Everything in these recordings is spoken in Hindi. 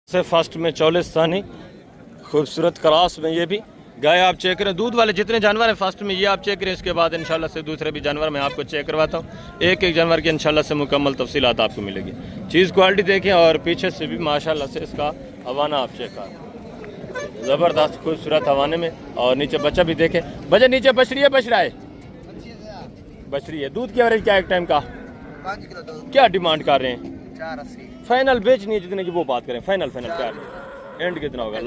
से फर्स्ट में 44 सानी खूबसूरत क्रॉस में ये भी गाय आप चेक करें। दूध वाले जितने जानवर हैं फर्स्ट में ये आप चेक करें। इसके बाद इंशाल्लाह से दूसरे भी जानवर मैं आपको चेक करवाता हूँ। एक एक जानवर की इंशाल्लाह से मुकम्मल तफसीलात आपको मिलेगी। चीज़ क्वालिटी देखें और पीछे से भी माशाल्लाह से इसका हवाना आप चेक करें, ज़बरदस्त खूबसूरत हवाने में। और नीचे बच्चा भी देखें। बच्चा नीचे बछड़ी है, बछड़ा है, बछड़ी है। दूध की एवरेज क्या एक टाइम का 5 किलो दूध। क्या डिमांड कर रहे हैं? 480। फाइनल बेचनी है जितने की वो बात करें। फाइनल क्या एंड कितना होगा?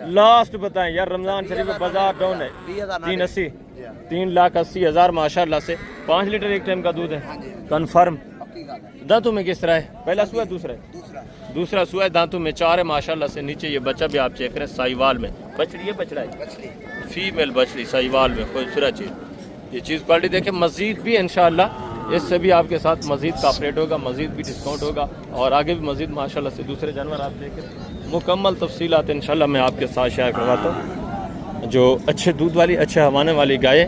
लास्ट बताएं यार। रमजान शरीफ में बाजार डाउन है। 380 3,80,000 माशाल्लाह से। 5 लीटर एक टाइम का दूध है कन्फर्म। दांतों में किस तरह है? पहला सुआ है, दूसरा सुआ है। दांतों में 4 है माशाल्लाह से। नीचे ये बच्चा भी आप चेक करें, साहिवाल में बछड़ी है, बछड़ा है, फीमेल बछड़ी साहिवाल में, खूबसूरत चीज़। ये चीज़ क्वालिटी देखें। मजीद भी इंशाल्लाह इससे भी आपके साथ मजीद कॉपरेट होगा, मजीद भी डिस्काउंट होगा और आगे भी मजीद माशाल्लाह से दूसरे जानवर आप देखें। मुकम्मल तफसीलात इंशाल्लाह मैं आपके साथ शेयर करवाता हूँ। जो अच्छे दूध वाली, अच्छे हवाने वाली गाय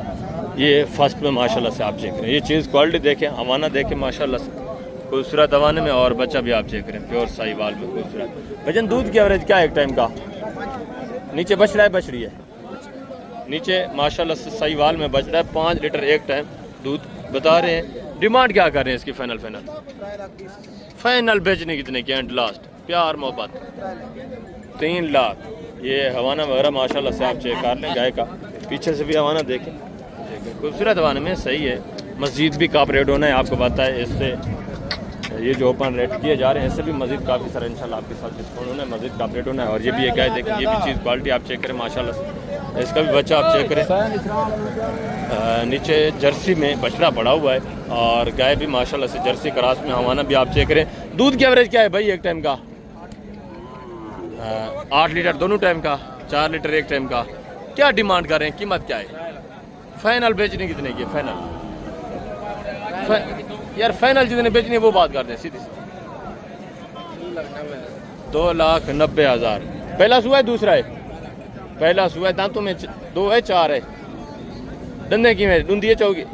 ये फर्स्ट में माशाल्लाह से आप चेक करें। ये चीज़ क्वालिटी देखें, हवाना देखें माशाल्लाह से खूबसूरत हवाने में। और बच्चा भी आप चेक करें, प्योर साहिवाल में खूबसूरत। भजन दूध की एवरेज क्या है एक टाइम का? नीचे बछड़ा है, बछड़ी है, नीचे माशाल्लाह से साहिवाल में बछड़ा है। 5 लीटर एक टाइम दूध बता रहे हैं। डिमांड क्या कर रहे हैं इसकी? फाइनल बेचने कितने की? एंड लास्ट प्यार मोहब्बत 3 लाख। ये हवाना वगैरह माशाल्लाह से आप चेक कर लें गाय का। पीछे से भी हवाना देखें, खूबसूरत हवाने में, सही है। मस्जिद भी काफ़ी रेट होना है आपको पता है। इससे ये जो ओपन रेट किए जा रहे हैं इससे भी मजीद काफ़ी सारा इंशाल्लाह आपके साथ डिस्काउंट होना है, मजीद काफ़ी रेट होना है। और ये भी एक गाय देखें, ये भी चीज़ क्वालिटी आप चेक करें माशाल्लाह से। इसका भी बच्चा आप चेक करें। नीचे जर्सी में बछड़ा पड़ा हुआ है और गाय भी माशाल्लाह से जर्सी क्रॉस में। हवाना भी आप चेक करें। दूध की एवरेज क्या है भाई एक टाइम का? 8 लीटर दोनों टाइम का, 4 लीटर एक टाइम का। क्या डिमांड कर रहे हैं? कीमत क्या है? फाइनल बेचने कितने की? यार फाइनल जितने बेचनी है वो बात करते हैं सीधी सी। 2,90,000। पहला सुआ है, दूसरा है? पहला सुआ है। दांतों में 2 है, 4 है। दंदे की में दूंदी है, चौकी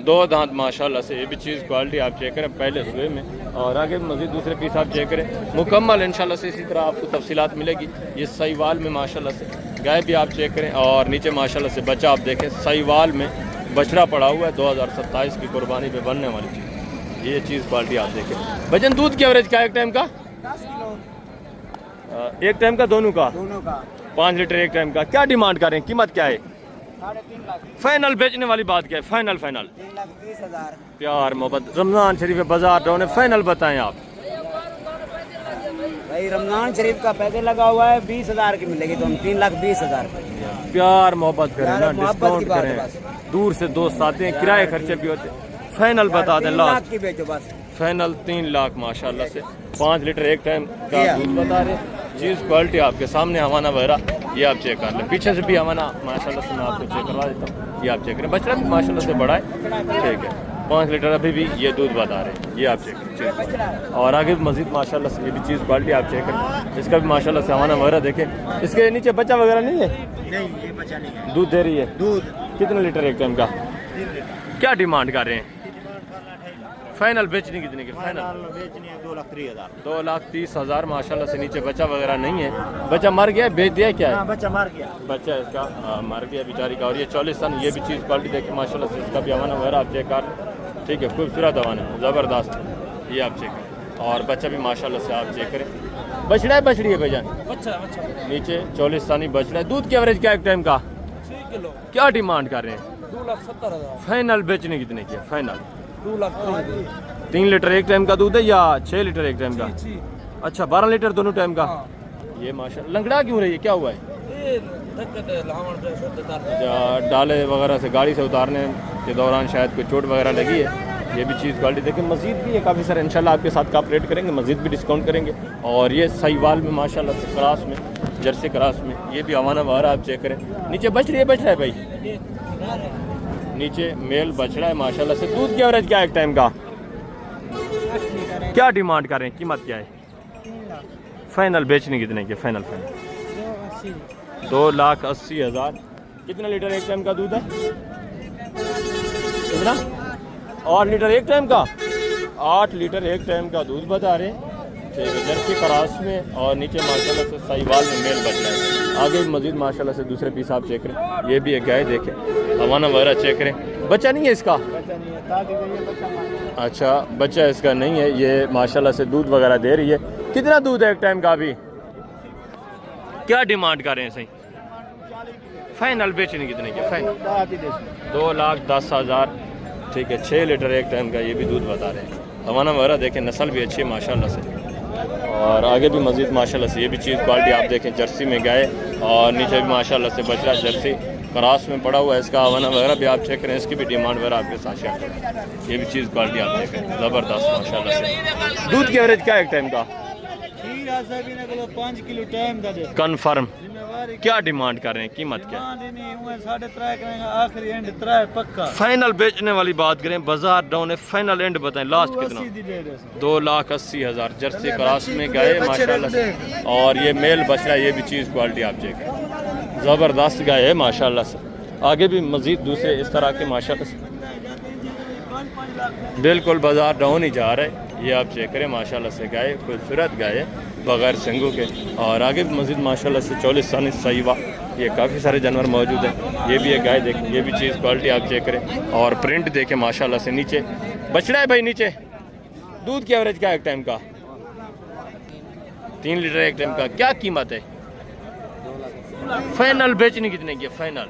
2 दांत माशाल्लाह से। ये भी चीज़ क्वालिटी आप चेक करें पहले सुए में। और आगे मजीद दूसरे पीस आप चेक करें मुकम्मल इंशाल्लाह से। इसी तरह आपको तफसीलात मिलेगी। ये साहिवाल में माशाल्लाह से गाय भी आप चेक करें। और नीचे माशाल्लाह से बच्चा आप देखें, साहिवाल में बछड़ा पड़ा हुआ है। 2027 की कुर्बानी पे बनने वाली चीज़। ये चीज़ क्वालिटी आप देखें। वजन दूध की एवरेज क्या एक टाइम का? 10 किलो एक टाइम का दोनों का? 5 लीटर एक टाइम का। क्या डिमांड करें? कीमत क्या है? 3.5 लाख। फाइनल बेचने वाली बात क्या है? फाइनल 3,20,000। प्यार मोहब्बत। रमजान शरीफ बाजार डाउन है, फाइनल बताएं आप। भाई रमजान शरीफ का पैसे लगा हुआ है, 20,000 की मिलेगी। तो हम 3,20,000। प्यार मोहब्बत करें ना, मोहब्बत की डिस्काउंट बात है करें। दूर से दोस्त आते हैं, किराए खर्चे भी होते हैं। फाइनल बता दें 3 लाख लास्ट की बेचो बस। फाइनल 3 लाख माशाल्लाह से। 5 लीटर एक टाइम का दूध बता रहे। चीज़ क्वालिटी आपके सामने। हवाना वगैरह ये आप चेक कर लें। पीछे से भी हवाना माशाल्लाह से मैं आपको चेक करवा देता हूँ। ये आप चेक करें। बछड़ा भी माशाल्लाह से बड़ा है, ठीक है। 5 लीटर अभी भी ये दूध बता रहे हैं। ये आप चेक करें। और आगे भी मजीद माशाल्लाह से ये भी चीज़ क्वालिटी आप चेक करें। इसका भी माशाल्लाह से हवाना वगैरह देखें। इसके नीचे बच्चा वगैरह नहीं है? नहीं, ये बचा नहीं है। दूध दे रही है। दूध कितने लीटर एक टाइम का? क्या डिमांड कर रहे हैं? फाइनल बेचने कितने की? फाइनल बेचनी है 2,30,000। 2,30,000 माशाल्लाह से। नीचे बच्चा वगैरह नहीं है। बच्चा मर गया, बेच दिया क्या है? बच्चा मार गया। बच्चा इसका मर गया बेचारी का। और ये 40 सन। ये भी चीज़ क्वालिटी देखें माशाल्लाह से। इसका भी हवाना वगैरह आप चेक कर, ठीक है। खूबसूरत हवाना है, ज़बरदस्त। ये आप चेक करें। और बच्चा भी माशाल्लाह से आप चेक करें। बछड़ा है, बछड़ी है भाईजान? बच्चा। नीचे 40 सानी बछड़ा है। दूध की एवरेज क्या एक टाइम का? 6 किलो। क्या डिमांड कर रहे हैं? 2,70,000। फाइनल बेचने कितने की है? फाइनल 2,30,000। 3 लीटर एक टाइम का दूध है या 6 लीटर एक टाइम का? अच्छा, 12 लीटर दोनों टाइम का। ये माशाल्लाह। लंगड़ा क्यों रही है? क्या हुआ है? डाले वगैरह से, गाड़ी से उतारने के दौरान शायद कोई चोट वगैरह लगी है। ये भी चीज़ क्वालिटी देखें। मजीद भी है काफ़ी सारे इंशाल्लाह आपके साथ कॉपरेट करेंगे, मजीद भी डिस्काउंट करेंगे। और ये साहिवाल में माशाल्लाह से क्रॉस में, जर्सी क्रॉस में। ये भी हवाना वगैरह आप चेक करें। नीचे बछड़ी है, बछड़ा है भाई? नीचे मेल बछड़ा है माशाल्लाह से। दूध की एवरेज क्या है एक टाइम का? क्या डिमांड कर रहे हैं? कीमत क्या है? फाइनल बेचने कितने की? फाइनल 2,80,000। कितना लीटर एक टाइम का दूध है? कितना? 8 लीटर एक टाइम का? 8 लीटर एक टाइम का दूध बता रहे हैं। ठीक है, जर्सी क्रॉस में और नीचे माशाल्लाह से साहिवाल में मेल बच रहा है। आगे भी मजीद माशाल्लाह से दूसरे पीस आप चेक करें, ये भी एक गाय देखें, हवाना वगैरह चेक करें। बच्चा नहीं है इसका? अच्छा, बच्चा इसका नहीं है। ये माशाल्लाह से दूध वगैरह दे रही है। कितना दूध है एक टाइम का? अभी क्या डिमांड कर रहे हैं सही? फाइनल बेचने कितने की? फाइनल 2,10,000। ठीक है, 6 लीटर एक टाइम का ये भी दूध बता रहे हैं। हवाना वगैरह देखें, नस्ल भी अच्छी है माशाल्लाह से। और आगे भी मज़ीद माशाल्लाह से ये भी चीज़ क्वालिटी आप देखें, जर्सी में गाय और नीचे भी माशाल्लाह से बच रहा जर्सी क्रॉस में पड़ा हुआ है। इसका हवाना वगैरह भी आप चेक करें, इसकी भी डिमांड वगैरह आपके साथ शेयर करें। ये भी चीज़ क्वालिटी आप देखें, ज़बरदस्त माशाल्लाह से। दूध की एवरेज क्या है एक टाइम का? 5 किलो टाइम का कन्फर्म। क्या डिमांड कर रहे हैं, कीमत क्या? आखिरी एंड 3 पक्का। फाइनल बेचने वाली बात करें, बाजार डाउन है, फाइनल एंड बताएं, लास्ट कितना? 2,80,000। जर्सी क्रॉस में गए माशाल्लाह से, और ये मेल बच रहा है। ये भी चीज़ क्वालिटी आप चेक करें, ज़बरदस्त गाय है माशाल्लाह से। आगे भी मज़ीद दूसरे इस तरह के माशाल्लाह से बिल्कुल बाजार डाउन ही जा रहा है। ये आप चेक करें माशाल्लाह से, गाय खूबसूरत गाय है बगैर सिंगों के। और आगे भी मज़ीद माशाल्लाह से 44 सहीवा, ये काफ़ी सारे जानवर मौजूद हैं। ये भी एक गाय देखें, ये भी चीज़ क्वालिटी आप चेक करें। और प्रिंट देखें माशाल्लाह से, नीचे बछड़ा है भाई नीचे। दूध की एवरेज क्या है एक टाइम का? 3 लीटर एक टाइम का। क्या कीमत है? फाइनल बेचनी कितने की? फाइनल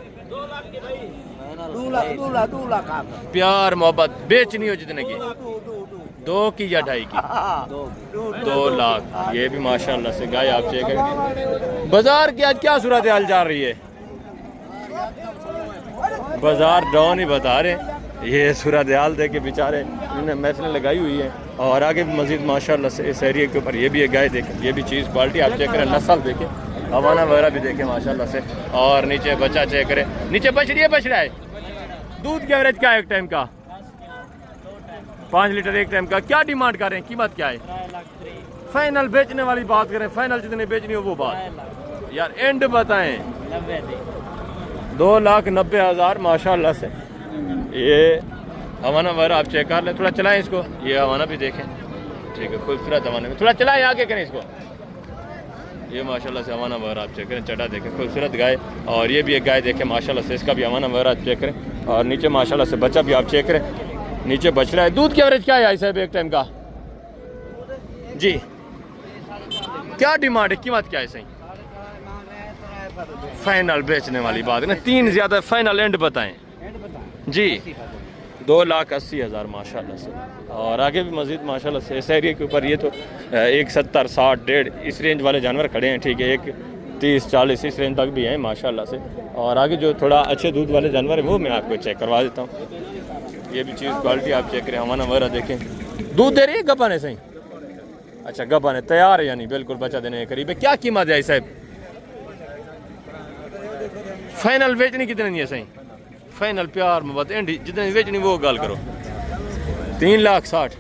2 लाख। प्यार मोहब्बत बेचनी हो जितने की? 2 की या 2.5 की? 2 लाख। ये भी माशाल्लाह से गाय आप चेक करें। बाजार की आज क्या सूरत हाल जा रही है? बाजार डाउन ही बता रहे। ये सूरत हाल दे के बेचारे इन्होंने महफिलें लगाई हुई है। और आगे भी मजीद माशाल्लाह से इस एरिया के ऊपर ये भी एक गाय देखें, ये भी चीज़ क्वालिटी आप चेक करें, नस्ल देखें, हवाना वगैरह भी देखें माशाल्लाह से। और नीचे बच्चा चेक करें, नीचे बछड़ी है, बछड़ा है। दूध की एवरेज क्या है एक टाइम का? 5 लीटर एक टाइम का। क्या डिमांड कर रहे हैं, कीमत क्या है? फाइनल बेचने वाली बात करें, फाइनल जितने बेचनी हो वो बात यार, एंड बताएं। 2,90,000 माशाल्लाह से। ये हवाना वगैरह आप चेक कर लें, थोड़ा चलाएं इसको। ये हवाना भी देखें, ठीक है, खूबसूरत हवाना में, थोड़ा चलाएं, आगे करें इसको। ये माशाल्लाह से हवाना वगैरह आप चेक करें, चटा देखें, खूबसूरत गाय। और ये भी एक गाय देखें माशाल्लाह से, इसका भी हवाना वगैरह आप चेक करें। और नीचे माशाल्लाह से बच्चा भी आप चेक करें, नीचे बच रहा है। दूध की एवरेज क्या है आई साहब एक टाइम का? जी, क्या डिमांड है, कीमत क्या है सही? फाइनल बेचने वाली बात ना, 3 ज़्यादा, फाइनल एंड बताएं जी। 2,80,000 माशाल्लाह से। और आगे भी मज़ीद माशाल्लाह से इस एरिया के ऊपर ये तो 1,70, 60, 1.5 इस रेंज वाले जानवर खड़े हैं, ठीक है। 1,30, 40 इस रेंज तक भी हैं माशाल्लाह से। और आगे जो थोड़ा अच्छे दूध वाले जानवर हैं वो मैं आपको चेक करवा देता हूँ। ये भी चीज़ क्वालिटी आप चेक करें, हवाना वगैरह देखें। दूध दे रही है, गब्बन है सही? अच्छा, गब्बन है, तैयार है, यानी बिल्कुल बच्चा देने के करीब है। क्या कीमत है साहब? फाइनल बेचनी कितने है सही? फाइनल प्यार मोहब्बत एंड जितनी बेचनी वो गाल करो। 3,60,000,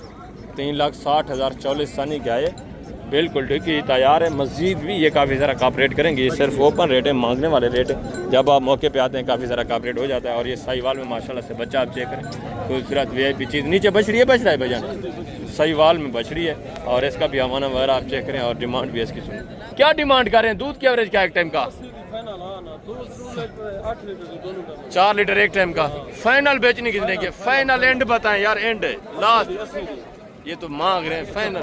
3,60,000 44 सानी गाय है, बिल्कुल ठीक है, तैयार है। मस्जिद भी ये काफ़ी सारा कापरेट करेंगे, ये सिर्फ ओपन रेट है, मांगने वाले रेट है। जब आप मौके पे आते हैं काफ़ी सारा कापरेट हो जाता है। और ये साहिवाल में माशाल्लाह से बच्चा आप चेक करें, खूबसूरत VIP चीज़। नीचे बछड़ी है, बछड़ा है भैया, साहिवाल में बछड़ी है। और इसका भी हवाना वगैरह आप चेक करें। और डिमांड भी इसकी सुन, क्या डिमांड कर रहे हैं? दूध की एवरेज क्या एक टाइम का? 4 लीटर एक टाइम का। फाइनल बेचने कितने की? फाइनल एंड बताएं यार, एंड लास्ट। ये तो मांग रहे हैं फाइनल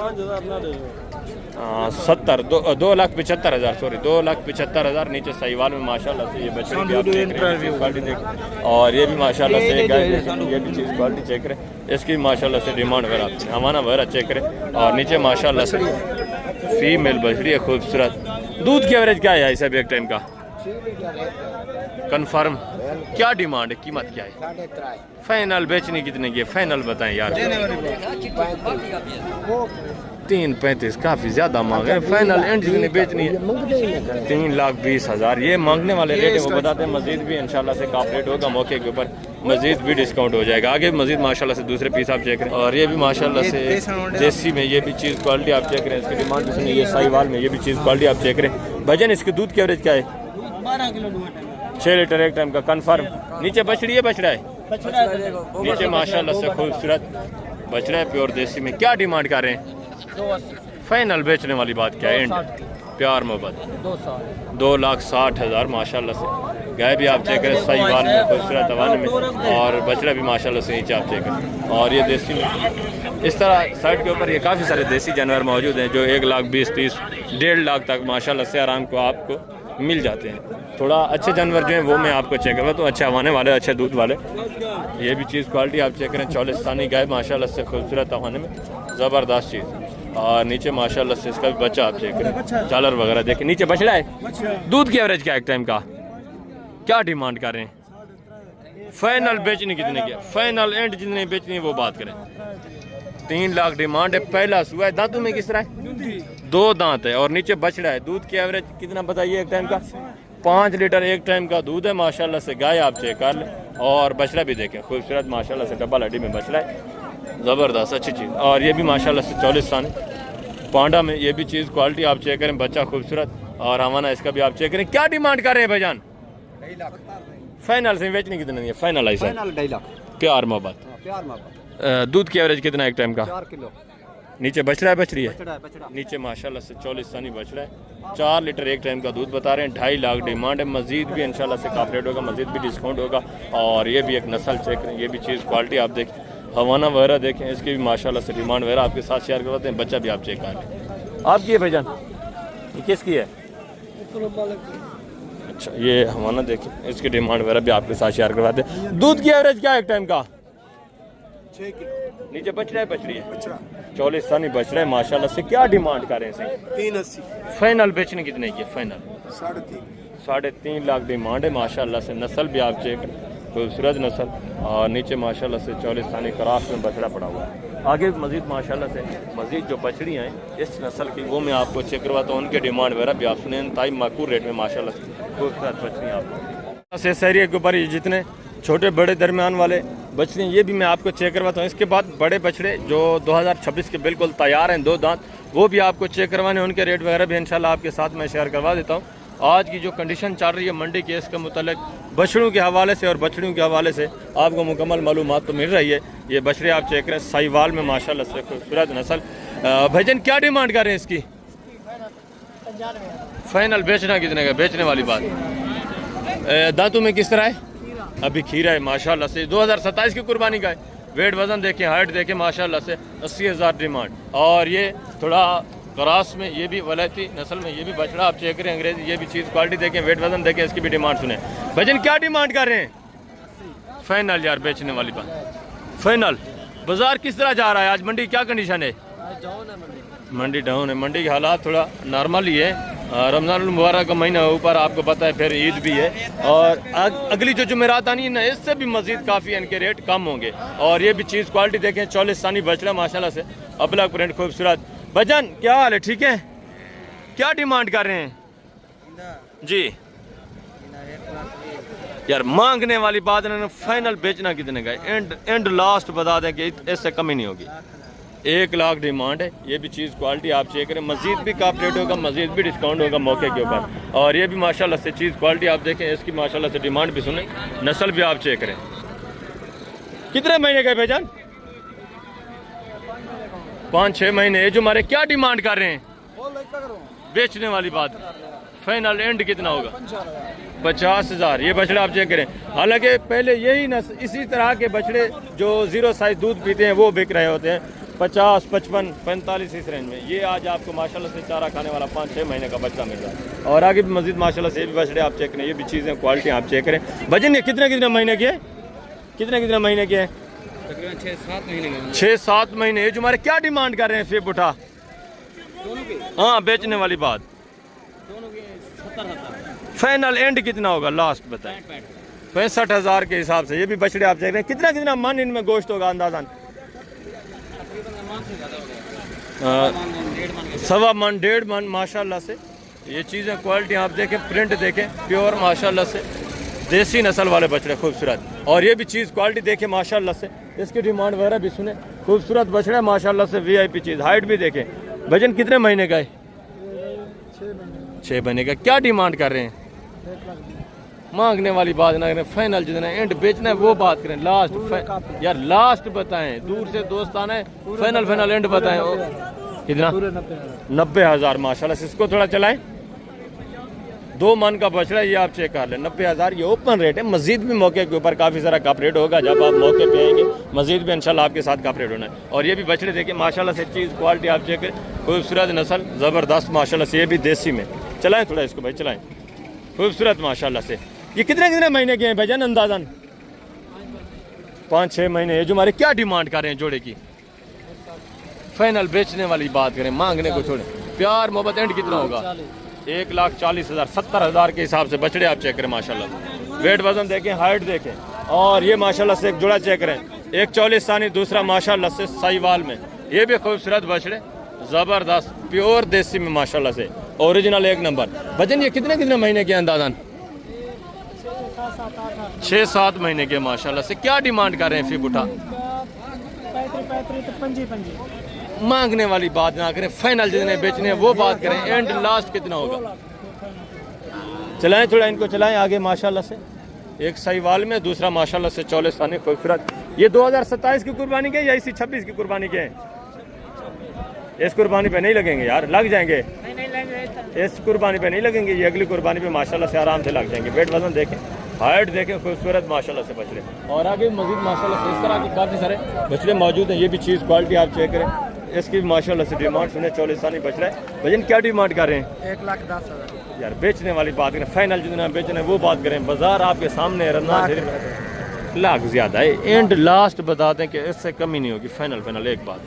2,75,000 सॉरी, 2,75,000। नीचे साहिवाल में माशाल्लाह से ये बछड़ी भी आप देख रहे हैं, क्वालिटी देख। और ये भी माशाल्लाह से गाय, ये भी चीज़ क्वालिटी चेक करें, इसकी माशाल्लाह से डिमांड वगैरह हवाना वगैरह चेक करें। और नीचे माशाल्लाह से फीमेल बछड़ी है खूबसूरत। दूध की एवरेज क्या है भाई साहब एक टाइम का? कंफर्म। क्या डिमांड है, कीमत क्या है? फाइनल बेचनी कितने की? फाइनल बताएं यार। 3,35 काफ़ी ज़्यादा मांग है। फाइनल एंड जितनी बेचनी है 3,20,000 ये मांगने वाले रेट है, वो बताते हैं। मजीद भी इंशाल्लाह से कापरेट होगा, मौके के ऊपर मजीद भी डिस्काउंट हो जाएगा। आगे मजीद माशाल्लाह से दूसरे पीस आप चेक करें। और ये भी माशाल्लाह से देसी में ये भी चीज़ क्वालिटी आप चेक करें, इसकी डिमांड भी सुनिए। ये साहिवाल में ये भी चीज़ क्वालिटी आप चेक करें। भजन इसके दूध की एवरेज क्या है? 6 लीटर एक टाइम का कन्फर्म। नीचे बछड़ी है, बछड़ा है? नीचे माशाल्लाह से खूबसूरत बछड़ा है, प्योर देसी में। क्या डिमांड कर रहे हैं? फाइनल बेचने वाली बात क्या है? एंड प्यार मोहब्बत 2,60,000 माशाल्लाह से। गाय भी आप चेक करें सही बाल में, खूबसूरत हवाने में, और बछड़ा भी माशाल्लाह से नीचे आप चेक करें। और ये देसी में इस तरह साइड के ऊपर ये काफ़ी सारे देसी जानवर मौजूद हैं जो 1,20,000, 30, 1.5 लाख तक माशाल्लाह से आराम को आपको मिल जाते हैं। थोड़ा अच्छे जानवर जो हैं वो मैं आपको चेक करवा तो अच्छे हवाने वाले, अच्छे दूध वाले। ये भी चीज़ क्वालिटी आप चेक करें, चौलिस्तानी गाय माशाल्लाह से खूबसूरत हवाने में, ज़बरदस्त चीज़। और नीचे माशाल्लाह से इसका भी बच्चा आप चेक करें, चालर वगैरह देखें। नीचे बछड़ा है, दूध की एवरेज क्या है एक टाइम का? क्या डिमांड कर रहे हैं? फाइनल बेचने कितने की? फाइनल एंड जितने बेचनी है वो बात करें। 3 लाख डिमांड है। पहला सुआ है, दांतों में किस तरह है? 2 दांत है और नीचे बछड़ा है। दूध की एवरेज कितना बताइए एक टाइम का? 5 लीटर एक टाइम का दूध है माशाल्लाह से। गाय आप चेक कर लें और बछड़ा भी देखें, खूबसूरत माशाल्लाह से डबल हड्डी में बछड़ा है, ज़बरदस्त अच्छी चीज़। और ये भी माशाल्लाह से 40 साल पांडा में, ये भी चीज़ क्वालिटी आप चेक करें, बच्चा खूबसूरत और हमारा इसका भी आप चेक करें। क्या डिमांड कर रहे हैं भाईजान? फाइनल से बेचने कितने है? फाइनल है सर 2.5 लाख। प्यार मोहब्बत। दूध की एवरेज कितना एक टाइम का? 4 किलो। नीचे बछड़ा है, बछड़ी है? बछड़ा। नीचे माशाल्लाह से 40 सानी बछड़ा है, 4 लीटर एक टाइम का दूध बता रहे हैं। 2.5 लाख डिमांड है। मजीद भी इंशाल्लाह से काफ़ी रेट होगा, मजीद भी डिस्काउंट होगा। और ये भी एक नस्ल चेक करें, ये भी चीज़ क्वालिटी आप देखें, हवाना वगैरह देखें, इसकी भी माशाल्लाह से डिमांड वगैरह आपके साथ शेयर करवाते हैं। बच्चा भी आप चेक करें। आपकी है भाईजान? ये किसकी है? अच्छा, ये हवाना देखें, इसकी डिमांड वगैरह भी आपके साथ शेयर करवाते हैं। दूध की एवरेज क्या है एक टाइम का? 6 किलो। नीचे बछड़ा है, बछड़ी है? 40 सानी बछड़ा है माशाल्लाह से। क्या डिमांड कर रहे हैं? 380। फाइनल बेचने कितने की? फाइनल 3.5 लाख डिमांड है माशाल्लाह से। नस्ल भी आप चेक, खूबसूरत नस्ल। और नीचे माशाल्लाह से 40 सानी क्रास में बछड़ा पड़ा हुआ है। आगे मजीद माशाल्लाह से मजीद जो बछड़ी हैं इस नस्ल की वो मैं आपको चेक करवाता हूँ, उनके डिमांड वगैरह भी आप सुने। ताई माकूल रेट में माशाल्लाह से खूबसूरत बछड़ी आपको से सैरिया के ऊपर जितने छोटे बड़े दरमियान वाले बछड़े ये भी मैं आपको चेक करवाता हूँ। इसके बाद बड़े बछड़े जो 2026 के बिल्कुल तैयार हैं, 2 दांत, वो भी आपको चेक करवाने, उनके रेट वगैरह भी इंशाल्लाह आपके साथ मैं शेयर करवा देता हूँ। आज की जो कंडीशन चल रही है मंडी के, इसके मुतालिक बछड़ों के हवाले से और बछड़ियों के हवाले से आपको मुकम्मल मालूमात तो मिल रही है। ये बछड़े आप चेक करें, साहिवाल में माशाल्लाह से खूबसूरत नस्ल। भाईजान क्या डिमांड कर रहे हैं इसकी? फाइनल बेचना कितने का? बेचने वाली बात। दांतों में किस तरह है? अभी खीरा है माशाल्लाह से। 2027 की कुर्बानी का है। वेट वजन देखें, हाइट देखें माशाल्लाह से 80,000 डिमांड। और ये थोड़ा क्रास में, ये भी वलैती नस्ल में, ये भी बछड़ा आप चेक करें अंग्रेजी। ये भी चीज़ क्वालिटी देखें, वेट वजन देखें, इसकी भी डिमांड सुने। भजन क्या डिमांड कर रहे हैं? फाइनल यार बेचने वाली बात। फाइनल। बाजार किस तरह जा रहा है आज? मंडी क्या कंडीशन है? मंडी डाउन है। मंडी के हालात थोड़ा नॉर्मल ही है। रमज़ान मुबारक का महीना ऊपर आपको पता है, फिर ईद भी है। और अगली जो जुमेरात आनी है ना, इससे भी मजीद काफ़ी इनके रेट कम होंगे। और ये भी चीज़ क्वालिटी देखें, 40 सानी बछड़ा माशाल्लाह से, अबलग प्रिंट खूबसूरत। भजन क्या हाल है? ठीक है। क्या डिमांड कर रहे हैं जी? यार मांगने वाली बात है, फाइनल बेचना कितने का? एंड लास्ट बता दें कि इससे कमी नहीं होगी। 1 लाख डिमांड है। ये भी चीज़ क्वालिटी आप चेक करें, मजीद भी काफ़ी रेट होगा, मजीद भी डिस्काउंट होगा मौके के ऊपर। और ये भी माशाल्लाह से चीज़ क्वालिटी आप देखें, इसकी माशाल्लाह से डिमांड भी सुने, नस्ल भी आप चेक करें। कितने महीने का भाईजान? 5-6 महीने। ये जो हमारे क्या डिमांड कर रहे हैं? बेचने वाली बात। फाइनल एंड कितना होगा? 50,000। ये बछड़े आप चेक करें। हालांकि पहले यही इसी तरह के बछड़े जो 0 साइज दूध पीते हैं वो बिक रहे होते हैं 50, 55, 45 इस रेंज में। ये आज आपको माशाल्लाह से चारा खाने वाला 5-6 महीने का बच्चा मिल रहा है। और आगे भी मजीद माशाल्लाह से ये भी बछड़े आप चेक करें, ये भी चीज़ें क्वालिटी आप चेक करें। भजन ये कितने महीने के? कितने महीने के हैं? 6-7 महीने। ये जो हमारे क्या डिमांड कर रहे हैं? फिर उठा हाँ बेचने वाली बात। फाइनल एंड कितना होगा? लास्ट बताएं। 65,000 के हिसाब से। ये भी बछड़े आप देख रहे हैं। कितना मन इनमें गोश्त होगा अंदाजन? 1.25 मन 1.5 मन माशाल्लाह से। ये चीज़ें क्वालिटी आप देखें, प्रिंट देखें, प्योर माशाल्लाह से देसी नस्ल वाले बछड़े खूबसूरत। और ये भी चीज़ क्वालिटी देखें माशाल्लाह से, इसकी डिमांड वगैरह भी सुने, खूबसूरत बछड़े माशाल्लाह से, VIP चीज़। हाइट भी देखें। वजन कितने महीने का है? 6 महीने का। क्या डिमांड कर रहे हैं? मांगने वाली बात ना करें, फाइनल जितना एंड बेचना है वो बात करें। लास्ट यार लास्ट बताएं, दूर से दोस्त आना है, फाइनल एंड बताएं। कितना? 90,000 माशाल्लाह से। इसको थोड़ा चलाएं। 2 मन का बछड़ा ये आप चेक कर लें। 90,000 ये ओपन रेट है। मस्जिद भी मौके के ऊपर काफ़ी सारा कप रेट होगा। जब आप मौके पे आएंगे मस्जिद भी इंशाल्लाह आपके साथ कप रेट होना है। और ये भी बछड़े देखिए माशाल्लाह से, चीज़ क्वालिटी आप चेक करें, खूबसूरत नस्ल ज़बरदस्त माशाल्लाह से। ये भी देसी में चलाएँ थोड़ा इसको भाई, चलाएँ। खूबसूरत माशाल्लाह से। ये कितने महीने के हैं भाईजान अंदाज़न? 5-6 महीने। ये जो हमारे क्या डिमांड कर रहे हैं जोड़े की? फाइनल बेचने वाली बात करें, मांगने को छोड़े। प्यार मोहब्बत एंड कितना होगा? 1,40,000 70,000 के हिसाब से बछड़े आप चेक करें माशाल्लाह। वेट वजन देखें, हाइट देखें। और ये माशाल्लाह से एक जोड़ा चेक करें, एक 44 सानी, दूसरा माशाल्लाह से साहिवाल में। ये भी खूबसूरत बछड़े ज़बरदस्त प्योर देसी में माशाल्लाह से, ओरिजिनल एक नंबर। वजन ये कितने महीने के अंदाज़न? 6-7 महीने के माशाल्लाह से। क्या डिमांड कर रहे हैं फी बुटा? मांगने वाली बात ना करें, फाइनल जितने बेचने हैं वो बात करें। एंड लास्ट कितना होगा? चलाएं थोड़ा इनको, चलाएं आगे माशाल्लाह से। एक साहिवाल में, दूसरा माशाल्लाह से 44 सानी खूबसूरत। ये 2027 की कुर्बानी के या इसी 26 की कुर्बानी के हैं? इस कुर्बानी पे नहीं लगेंगे यार, लग जाएंगे। इस कुर्बानी पे नहीं लगेंगे, ये अगली कुर्बानी पे माशाल्लाह से आराम से लग जाएंगे। वेट वजन देखें, हाइट देखें, खूबसूरत माशाल्लाह से बछड़े। और आगे मजीद माशाल्लाह से इस तरह के काफ़ी सारे बछड़े मौजूद हैं। ये भी चीज़ क्वालिटी आप चेक करें। इसकी माशाल्लाह से डिमांड सुने 44 सानी बछड़ा है। वजन क्या डिमांड कर रहे हैं? 1,10,000 यार बेचने वाली बात करें, फाइनल जितना बेचना है वो बात करें। बाजार आपके सामने है, रमजान शरीफ लाख ज़्यादा है। एंड लास्ट बता दें कि इससे कमी नहीं होगी। फाइनल एक बात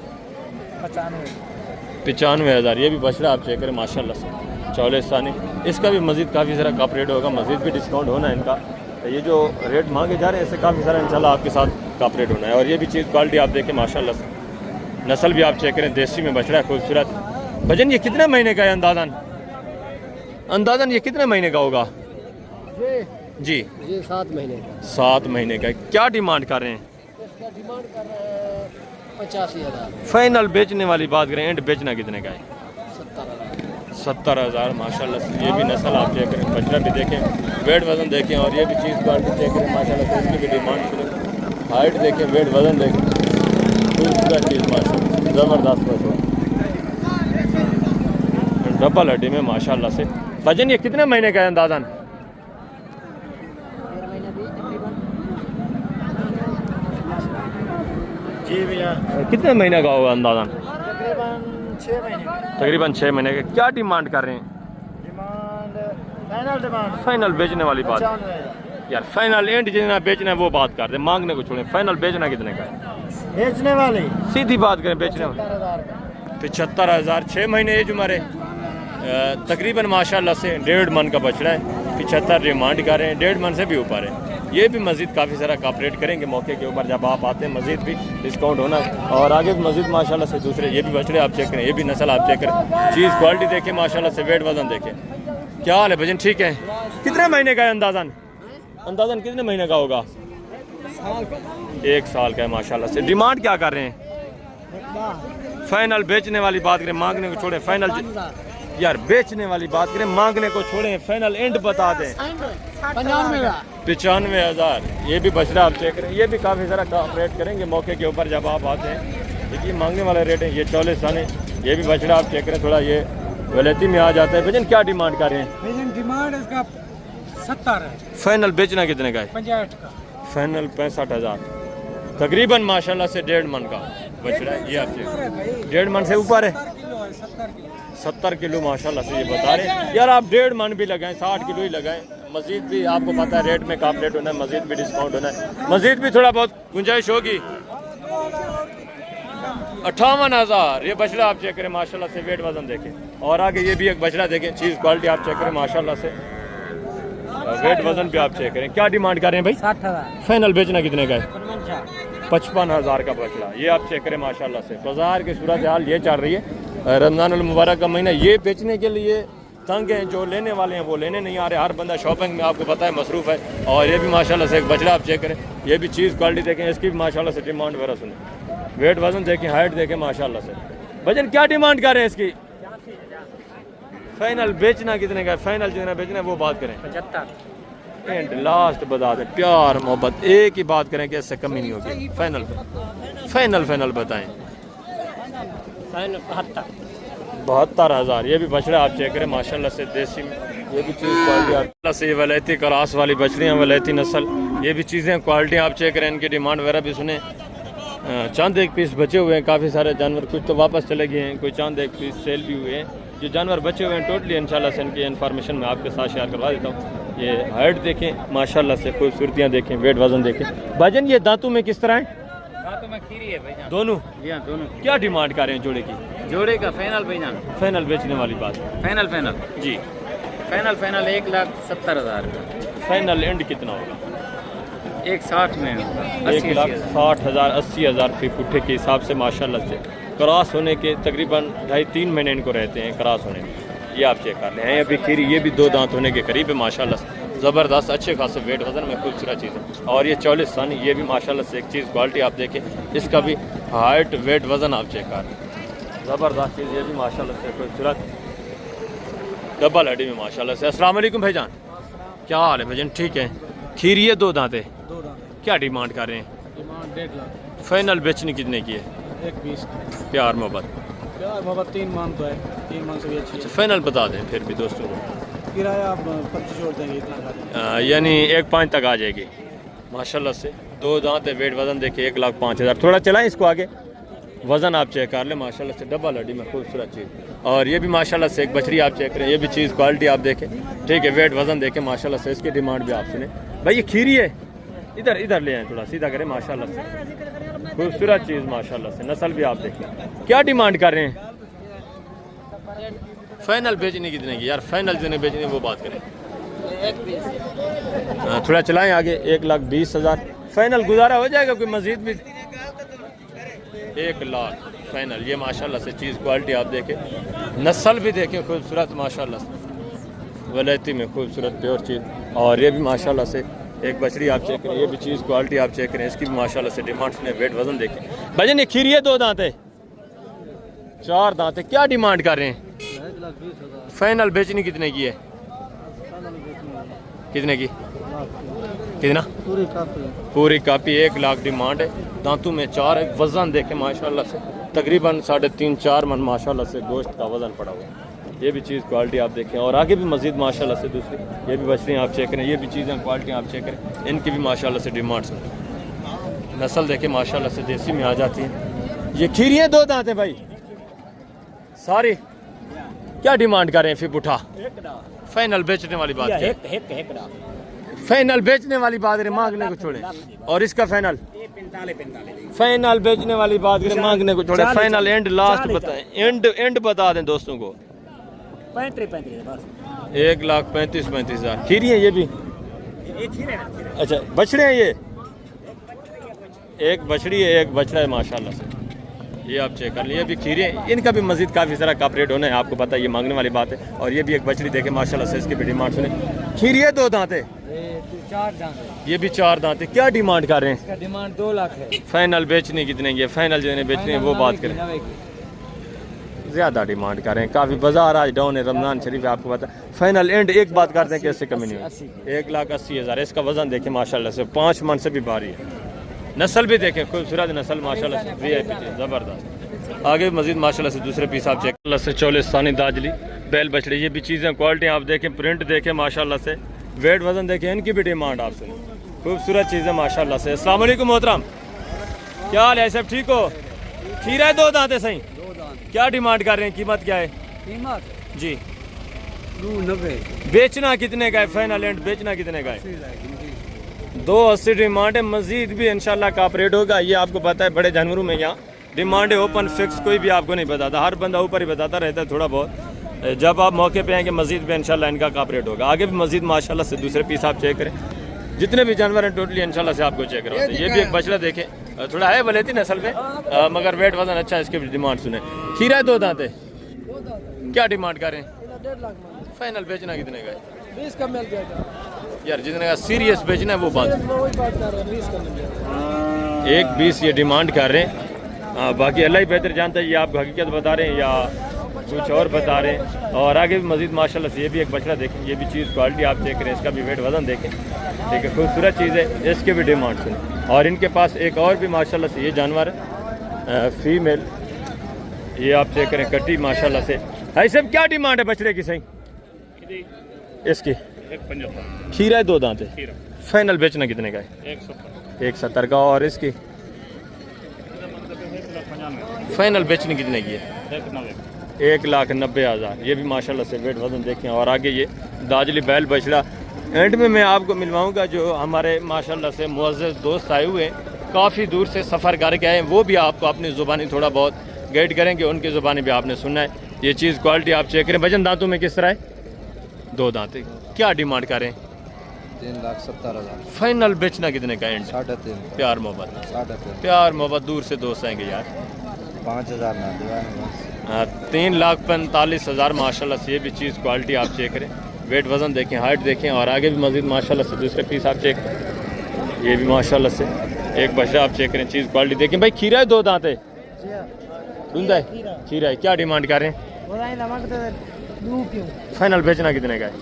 95,000। ये भी बछड़ा आप चेक करें माशाल्लाह से 44 सानी। इसका भी मजीद काफ़ी सारा कप रेट होगा, मजीद भी डिस्काउंट होना है इनका। तो ये जो रेट मांगे जा रहे हैं इससे काफ़ी सारा इंशाल्लाह आपके साथ कप रेट होना है। और ये भी चीज़ क्वालिटी आप देखें माशाल्लाह से, नस्ल भी आप चेक करें, देसी में बछड़ा है खूबसूरत। वजन ये कितने महीने का है अंदाज़न ये कितने महीने का होगा? जी ये 7 महीने का। 7 महीने का। क्या डिमांड कर रहे हैं? इसका डिमांड कर रहे हैं 85,000। फाइनल बेचने वाली बात करें, एंड बेचना कितने का है? 70,000। 70,000 माशाल्लाह से। ये भी नस्ल आप चेक करें, बछड़ा भी देखें, वेट वजन देखें। और ये भी चीज़ क्वालिटी चेक करें माशाल्लाह से। इसकी भी डिमांड करें, हाइट देखें, वेट वजन देखें, खूबसूरत चीज़ माशाल्लाह ज़बरदस्त बछड़ा, डबल हड्डी में माशाल्लाह से। वजन ये कितने महीने का है अंदाज़न? जी भैया। कितने महीने का होगा अंदाज़न? तकरीबन 6 महीने का। तकरीबन 6 महीने का। क्या डिमांड कर रहे हैं? डिमांड फाइनल बेचने वाली बात यार, फाइनल एंड जितना बेचना है वो बात कर दे, मांगने को छोड़ें। फाइनल बेचना कितने का है? बेचने वाले सीधी बात करें, बेचने वाले 75,000। 6 महीने एज हमारे तकरीबन माशाल्लाह से 1.5 मन का बछड़ा है। 75 डिमांड कर रहे हैं, 1.5 मन से भी ऊपर है। ये भी मस्जिद काफ़ी सारा कॉपरेट करेंगे मौके के ऊपर। जब आप आते हैं मस्जिद भी डिस्काउंट होना। और आगे मस्जिद माशाल्लाह से दूसरे ये भी बछड़े आप चेक करें, ये भी नस्ल आप चेक करें, चीज़ क्वालिटी देखें माशाल्लाह से, वेट वजन देखें। क्या हाल है भजन? ठीक है। कितने महीने का है अंदाज़न कितने महीने का होगा? 1 साल का है माशाल्लाह से। डिमांड क्या कर रहे हैं? फाइनल बेचने वाली बात करें, मांगने को छोड़ें। फाइनल यार बेचने वाली बात करें, मांगने को छोड़ें। फाइनल एंड बता दें 95,000। ये भी बछड़ा आप चेक करें, ये भी काफ़ी सारा कॉपरेट करेंगे मौके के ऊपर जब आप आते हैं। देखिए मांगने वाले रेट है। ये 44 साने। ये भी बछड़ा आप चेक करें, थोड़ा ये वैलेटी में आ जाता है। भजन क्या डिमांड कर रहे हैं? डिमांड इसका 70 है। फाइनल बेचना कितने का है? 65 का। फाइनल 65,000। तकरीबन माशाल्लाह से 1.5 मन का बछड़ा है। ये आप चेक 1.5 मन से ऊपर है। 70 किलो माशाल्लाह से ये बता रहे हैं। यार आप 1.5 मन भी लगाएं, 60 किलो ही लगाएं। मस्जिद भी आपको पता है रेट में कॉपरेट होना है, मस्जिद भी डिस्काउंट होना है, मस्जिद भी थोड़ा बहुत गुंजाइश होगी। 58,000 ये बछड़ा आप चेक करें माशाल्लाह से, वेट वजन देखें। और आगे ये भी एक बछड़ा देखें, चीज़ क्वालिटी आप चेक करें माशाल्लाह से, वेट वजन भी आप चेक करें। क्या डिमांड कर रहे हैं भाई? 60,000। फाइनल बेचना कितने का है? 55,000 का बछड़ा। ये आप चेक करें माशाल्लाह से। बाजार की सूरत हाल ये चल रही है, रमज़ान उल मुबारक का महीना। ये बेचने के लिए तंग हैं, जो लेने वाले हैं वो लेने नहीं आ रहे। हर बंदा शॉपिंग में आपको पता है मसरूफ़ है। और ये भी माशाल्लाह से एक बछड़ा आप चेक करें, ये भी चीज़ क्वालिटी देखें, इसकी भी माशाल्लाह से डिमांड वगैरह सुने, वेट वजन देखें, हाइट देखें माशाल्लाह से। वजन क्या डिमांड कर रहे हैं इसकी? फाइनल बेचना कितने का है? फाइनल जितना बेचना है वो बात करें। 75 एंड लास्ट बता दें, प्यार मोहब्बत एक ही बात करें कि इससे कमी नहीं होगी। फाइनल फाइनल बताएं। फाइनल 75 72,000। ये भी बछड़ा आप चेक करें माशाल्लाह से देसी में, ये भी चीज़ क्वालिटी से वलैती क्रास वाली बछड़ियाँ, वलैती नस्ल, ये भी चीज़ें क्वालिटी आप चेक करें। इनकी डिमांड वगैरह भी सुने। चंद एक पीस बचे हुए हैं, काफ़ी सारे जानवर, कुछ तो वापस चले गए हैं, कोई चंद एक पीस सेल भी हुए हैं। जो जानवर बचे हुए हैं टोटली इंशाल्लाह से इनकी इन्फॉर्मेशन मैं आपके साथ शेयर करवा देता हूँ। ये हाइट देखें माशाल्लाह से, खूबसूरतियाँ देखें, वेट वजन देखें। भाईजान ये दांतों में किस तरह है? दांतों में खीरी है भाईजान। दोनों? जी हाँ दोनों। क्या डिमांड कर रहे हैं जोड़े की? जोड़े का फाइनल भाईजान। फाइनल बेचने वाली बात? फाइनल जी फाइनल 1,70,000। फाइनल एंड कितना होगा? 1,60 में 1,60,000 80,000 फी पुट्ठे के हिसाब से माशाल्लाह से। क्रॉस होने के तकरीबन 2.5-3 महीने इनको रहते हैं क्रॉस होने में। ये आप चेक कर लें। अभी खीरी ये भी 2 दांत होने के करीब है माशाल्लाह से। ज़बरदस्त अच्छे खासे वेट वजन में खूबसूरत चीज़ है। और ये 44 सन, ये भी माशाल्लाह से एक चीज़ क्वालिटी आप देखें, इसका भी हाइट वेट वजन आप चेक कर लें। ज़बरदस्त चीज़, ये भी माशाल्लाह से खूबसूरत डबल हड्डी में माशाल्लाह से। अस्सलाम वालेकुम भाईजान, क्या हाल है भाईजान? ठीक है। खीरी है 2 दांत है, क्या डिमांड कर रहे हैं? डिमांड 1.5 लाख। फाइनल बेचने कितने की है? 1,20। प्यार मोहब्बत? प्यार मोहब्बत 3 मान तो है, 3 मान से भी अच्छी है। फाइनल बता दें फिर भी दोस्तों को। किराया आप 25 छोड़ देंगे इतना। यानी 1.5 तक आ जाएगी माशाल्लाह से। 2 दांत है, वेट वजन देखिए 1,05,000। थोड़ा चलाएं इसको आगे, वज़न आप चेक कर लें माशाल्लाह से। डबल हड्डी में खूबसूरत चीज़। और ये भी माशाल्लाह से एक बछड़ी आप चेक करें, ये भी चीज़ क्वालिटी आप देखें, ठीक है। वेट वज़न देखें माशाल्लाह से। इसकी डिमांड भी आप सुने भाई। ये खीरी है, इधर इधर ले आए, थोड़ा सीधा करें माशाल्लाह से। खूबसूरत चीज़ माशाल्लाह से, नस्ल भी आप देखें। क्या डिमांड कर रहे हैं? फाइनल बेचने कितने की यार? फाइनल जिन्हें बेचने वो बात करें। थोड़ा चलाएं आगे। 1,20,000 फाइनल गुजारा हो जाएगा? कोई मजीद भी? 1 लाख फाइनल। ये माशाल्लाह से चीज़ क्वालिटी आप देखें, नस्ल भी देखें खूबसूरत माशाल्लाह से, वलैती में खूबसूरत प्योर चीज़। और ये भी माशाल्लाह से एक बछड़ी आप चेक करें, ये भी चीज़ क्वालिटी आप चेक करें, इसकी भी माशाल्लाह से डिमांड सुने। वेट वजन देखें भाईजान। ये खीरी है 2 दांत है, 4 दांत है, क्या डिमांड कर रहे हैं? 1,20,000। फाइनल बेचनी कितने की है? कितने की? कितना? पूरी कापी 1 लाख डिमांड है। दांतों में 4 है, वजन देखें माशाल्लाह से तकरीबन 3.5-4 मन माशाल्लाह से गोश्त का वजन पड़ा हुआ है। ये भी चीज़ क्वालिटी आप देखें। और आगे भी मजीद माशाल्लाह से दूसरी ये भी बछड़ियाँ आप चेक करें, ये भी चीज़ें क्वालिटी आप चेक करें, इनकी भी माशाल्लाह से डिमांड्स हैं। नस्ल देखें माशाल्लाह से देसी में आ जाती है। ये खीरियाँ 2 दांत हैं भाई सारी, क्या डिमांड कर रहे हैं? फिर उठा फाइनल बेचने वाली बात है। फाइनल बेचने वाली बात करें, मांगने को छोड़े। और इसका फाइनल? 45। फाइनल बेचने वाली बात करें, मांगने को छोड़े। फाइनल एंड लास्ट बताएं, एंड बता दें दोस्तों को। 1,35,000 खीरी है ये भी? अच्छा बछड़े हैं ये? एक बछड़ी है, एक बछड़ा है माशाल्लाह से। ये आप चेक कर लीजिए, भी खीरे हैं, इनका भी मजीद काफ़ी सारा कप रेट होना है, आपको पता है, ये मांगने वाली बात है। और ये भी एक बछड़ी देखे माशाल्लाह से, इसकी भी डिमांड सुने। खीरी है 2 दांत है, 4 दांत है। ये भी 4 दांत है, क्या डिमांड कर रहे हैं? इसका डिमांड 2 लाख है। फाइनल बेचने कितने की है? फाइनल जितने बेचने हैं वो बात करें। ज़्यादा डिमांड कर रहे हैं, काफ़ी बाजार आज डाउन है, रमज़ान शरीफ है, आपको पता है। फाइनल एंड एक बात करते हैं कि इससे कमी नहीं है। 1,80,000। इसका वजन देखें माशाल्लाह से, 5 मन से भी भारी है। नस्ल भी देखें, खूबसूरत नस्ल माशाल्लाह से, VIP ज़बरदस्त। आगे मजीद माशाल्लाह से दूसरे पीस आप चेक से 44 सानी दाजली बैल बछड़ी, ये भी चीज़ें क्वालिटी आप देखें, प्रिंट देखें माशाल्लाह से, वेट वजन देखें, इनकी भी डिमांड आप सुने। खूबसूरत चीज़ें माशाल्लाह से। अस्सलाम वालेकुम मोहतरम, क्या हाल है? सब ठीक हो? खीरा है 2 दांत है सही, क्या डिमांड कर रहे हैं? कीमत क्या है? कीमत जी 290। बेचना कितने का है? फाइनल एंड बेचना कितने का है? 280 डिमांड है, मजीद भी इंशाल्लाह का रेट होगा। ये आपको पता है बड़े जानवरों में यहाँ डिमांड है ओपन फिक्स, कोई भी आपको नहीं बताता, हर बंदा ऊपर ही बताता रहता है थोड़ा बहुत। जब आप मौके पे आएंगे मजीद भी इंशाल्लाह इनका का रेट होगा। आगे भी मजीद माशाल्लाह से दूसरे पीस आप चेक करें, जितने भी जानवर हैं टोटली इंशाल्लाह से आपको चेक करवाते हैं। ये भी एक बछड़ा देखें, थोड़ा है वलेती नस्ल पे, मगर वेट वजन अच्छा है, इसकी भी डिमांड सुने। खीरा 2 दांत है, क्या डिमांड करें? 1.5 लाख। फाइनल बेचना कितने का है? 20 का मिल जाएगा यार, जितने का सीरियस बेचना है वो बात, वही बात कर रहे हैं, 20 का मिल जाएगा। 1,20 ये डिमांड कर रहे हैं। बाकी अल्लाह ही बेहतर जानता है, ये आप हकीकत बता रहे हैं या कुछ और बता रहे हैं। और आगे भी मजीद माशाल्लाह से ये भी एक बछड़ा देखें, ये भी चीज़ क्वालिटी आप चेक करें, इसका भी वेट वजन देखें, ठीक है, खूबसूरत चीज़ है, इसके भी डिमांड सुने। और इनके पास एक और भी माशाल्लाह से ये जानवर है फीमेल, ये आप चेक करें, कटी माशाल्लाह से भाई साहब क्या डिमांड है बछड़े की सही इसकी? 175 खीरा है, 2 दांत है, खीरा फाइनल बेचना कितने का है? 170 का। और इसकी फाइनल बेचनी कितने की है? 1,90,000। ये भी माशाल्लाह से वेट वजन देखें। और आगे ये दाजली बैल बछड़ा। एंड में मैं आपको मिलवाऊंगा जो हमारे माशाल्लाह से मुअज़्ज़ज़ दोस्त आए हुए हैं, काफ़ी दूर से सफ़र करके आए हैं, वो भी आपको अपनी ज़ुबानी थोड़ा बहुत गाइड करेंगे, उनकी ज़ुबानी भी आपने सुनना है। ये चीज़ क्वालिटी आप चेक करें। वजन दांतों में किस तरह है? 2 दांत। क्या डिमांड करें? 3,70,000। फाइनल बेचना कितने का एंड? 3.5। प्यार मोहब्बत, 3.5। प्यार मोहब्बत दूर से दोस्त आएंगे यार। 5,000 ना दिवाएं। 3,45,000 माशाल्लाह से। ये भी चीज़ क्वालिटी आप चेक करें, वेट वज़न देखें, हाइट देखें। और आगे भी मज़ीद माशाल्लाह से दूसरे पीस आप चेक करें। ये भी माशाल्लाह से एक बछड़ा आप चेक करें, चीज़ क्वालिटी देखें। भाई खीरा है, 2 दांत है, धुंधा है, खीरा है। क्या डिमांड कर रहे हैं? फाइनल बेचना कितने का है?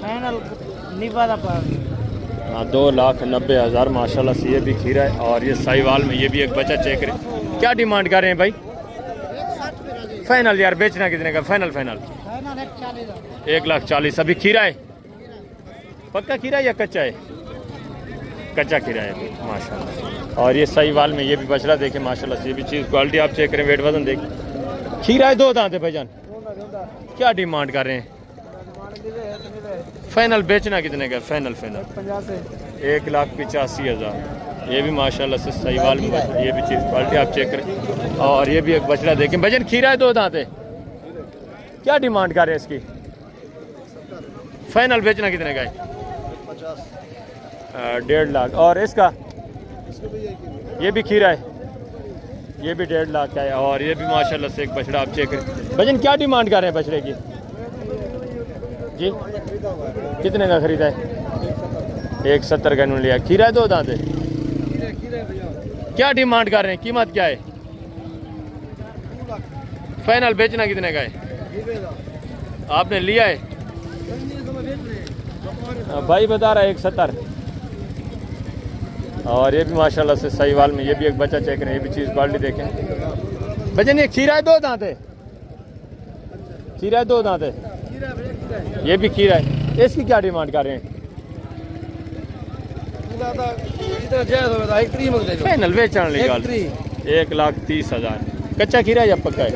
2,90,000 माशाल्लाह से। ये भी खीरा है। और ये साहिवाल में ये भी एक बच्चा चेक करें। क्या डिमांड कर रहे हैं भाई? फाइनल यार बेचना कितने का? फाइनल 1,40,000। अभी खीरा है, पक्का खीरा है या कच्चा है? कच्चा खीरा है माशाल्लाह। और ये साहिवाल में ये भी बछड़ा देखें माशाल्लाह से। ये भी चीज़ क्वालिटी आप चेक करें, वेट वजन देखें। खीरा है, 2 दांत है भाईजान। क्या डिमांड कर रहे हैं? फाइनल बेचना कितने का? फाइनल 1,85,000। ये भी माशाल्लाह से साहिवाल में बछड़ा। ये भी चीज़ क्वालिटी आप चेक करें। और ये भी एक बछड़ा देखें भाईजान। खीरा है, 2 दांत है। क्या डिमांड कर रहे हैं इसकी? फाइनल बेचना कितने का है? 1.5 लाख। और इसका ये भी खीरा है, ये भी 1.5 लाख का है। और ये भी माशाल्लाह से एक बछड़ा आप चेक करें। भजन क्या डिमांड कर रहे हैं बछड़े की जी? कितने का खरीदा है? 170 का इन्होंने लिया। खीरा है, 2 दांत है। क्या डिमांड कर रहे हैं? कीमत क्या है? फाइनल बेचना कितने का है? आपने लिया है? भाई बता रहा है 170। और ये भी माशाल्लाह से साहिवाल में ये भी एक बच्चा चेक करें। ये भी चीज़ क्वालिटी देखें भजन। ये खीरा है, 2 दांत है। खीरा है, 2 दांत है। ये भी खीरा है। इसकी क्या डिमांड कर रहे हैं? फाइनल बेचने निकाल 1,30,000। कच्चा खीरा या पक्का है?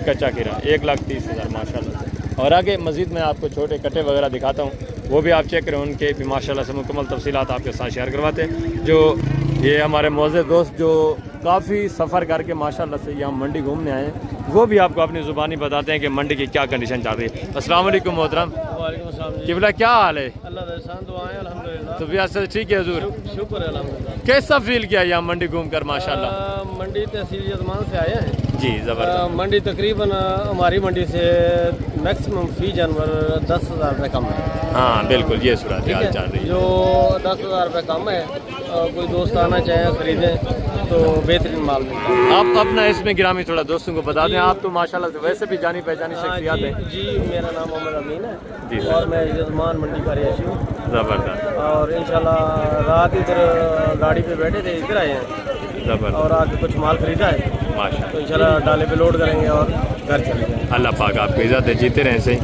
कच्चा खीरा 1,30,000 माशाल्लाह से। और आगे मज़ीद मैं आपको छोटे कट्टे वगैरह दिखाता हूँ, वो भी आप चेक करें। उनके भी माशाल्लाह से मुकम्मल तफसीलात आपके साथ शेयर करवाते हैं। जो ये हमारे मुअज़्ज़ज़ दोस्त जो काफ़ी सफ़र करके माशाल्लाह से यहाँ मंडी घूमने आए हैं, वो भी आपको अपनी ज़ुबानी बताते हैं कि मंडी की क्या कंडीशन चल रही है। अस्सलाम वालेकुम मोहतरम। वालेकुम अस्सलाम जी। किबला क्या हाल है? अल्लाह का एहसान, दुआएं अल्हम्दुलिल्लाह। तबीयत से ठीक है हुजूर? शुक्र है अल्हम्दुलिल्लाह। कैसा फील किया यहाँ मंडी घूम कर माशाल्लाह? मंडी तहसील यजमान से आए हैं जी, ज़बरदस्त। मंडी तकरीबन हमारी मंडी से मैक्सिमम फी जानवर 10,000 रुपये कम है। हाँ बिल्कुल, ये सूरत ठीक हाल है, चल रही है। जो 10,000 रुपये कम है, कोई दोस्त आना चाहे खरीदें तो बेहतरीन माल मिलता है। आप अपना इसमें गिरामी थोड़ा दोस्तों को बता दें। आप तो माशाल्लाह से वैसे भी जानी पहचानी शख्सियत है। जी, मेरा नाम मोहम्मद अमीन है जी और मैं यजमान मंडी का रिहायशी हूँ। ज़बरदस्त और इंशाल्लाह रात इधर गाड़ी पे बैठे थे, इधर आए हैं ज़बरदस्त और आगे कुछ माल खरीदा है, माशाल्लाह। तो इंशाल्लाह डाले पे लोड करेंगे और घर चले जाएंगे। अल्लाह पाक आपको इज़्ज़त दे, जीते रहें सही।